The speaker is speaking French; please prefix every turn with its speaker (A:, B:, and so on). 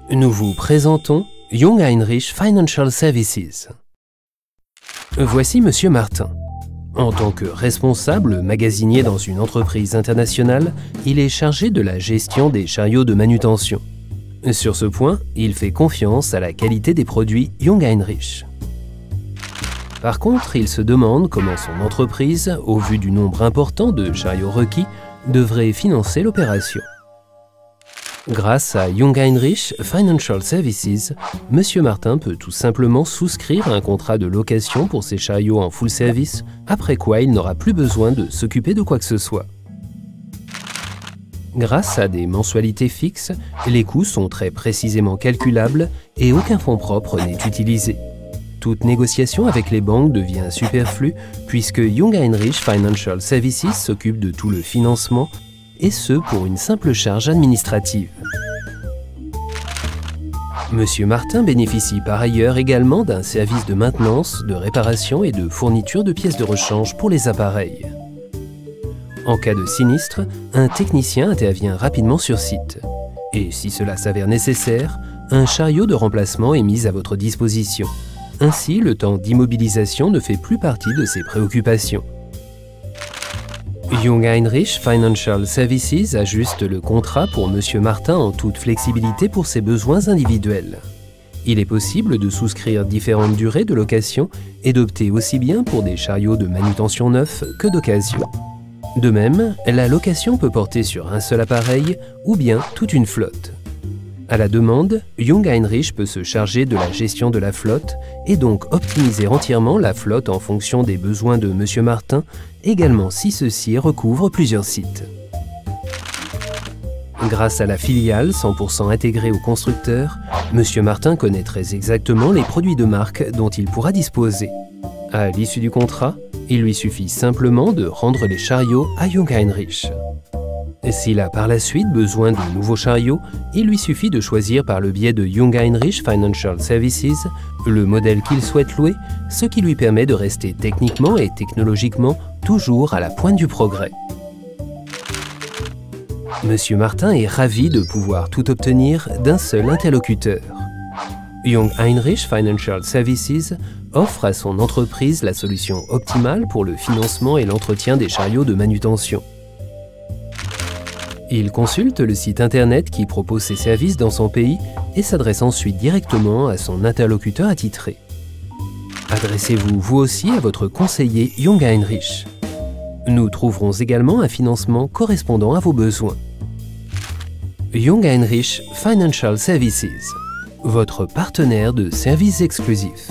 A: Nous vous présentons Jung Heinrich Financial Services. Voici Monsieur Martin. En tant que responsable magasinier dans une entreprise internationale, il est chargé de la gestion des chariots de manutention. Sur ce point, il fait confiance à la qualité des produits Jung Heinrich. Par contre, il se demande comment son entreprise, au vu du nombre important de chariots requis, devrait financer l'opération. Grâce à Jung Heinrich Financial Services, Monsieur Martin peut tout simplement souscrire un contrat de location pour ses chariots en full service, après quoi il n'aura plus besoin de s'occuper de quoi que ce soit. Grâce à des mensualités fixes, les coûts sont très précisément calculables et aucun fonds propre n'est utilisé. Toute négociation avec les banques devient superflue puisque Jung Heinrich Financial Services s'occupe de tout le financement, et ce pour une simple charge administrative. Monsieur Martin bénéficie par ailleurs également d'un service de maintenance, de réparation et de fourniture de pièces de rechange pour les appareils. En cas de sinistre, un technicien intervient rapidement sur site. Et si cela s'avère nécessaire, un chariot de remplacement est mis à votre disposition. Ainsi, le temps d'immobilisation ne fait plus partie de ses préoccupations. Jung Heinrich Financial Services ajuste le contrat pour Monsieur Martin en toute flexibilité pour ses besoins individuels. Il est possible de souscrire différentes durées de location et d'opter aussi bien pour des chariots de manutention neufs que d'occasion. De même, la location peut porter sur un seul appareil ou bien toute une flotte. À la demande, Jung Heinrich peut se charger de la gestion de la flotte et donc optimiser entièrement la flotte en fonction des besoins de Monsieur Martin, également si ceux-ci recouvrent plusieurs sites. Grâce à la filiale 100% intégrée au constructeur, Monsieur Martin connaît très exactement les produits de marque dont il pourra disposer. À l'issue du contrat, il lui suffit simplement de rendre les chariots à Jung Heinrich. S'il a par la suite besoin de nouveaux chariots, il lui suffit de choisir par le biais de Jung Heinrich Financial Services le modèle qu'il souhaite louer, ce qui lui permet de rester techniquement et technologiquement toujours à la pointe du progrès. Monsieur Martin est ravi de pouvoir tout obtenir d'un seul interlocuteur. Jung Heinrich Financial Services offre à son entreprise la solution optimale pour le financement et l'entretien des chariots de manutention. Il consulte le site internet qui propose ses services dans son pays et s'adresse ensuite directement à son interlocuteur attitré. Adressez-vous vous aussi à votre conseiller Jung Heinrich. Nous trouverons également un financement correspondant à vos besoins. Jung Heinrich Financial Services, votre partenaire de services exclusifs.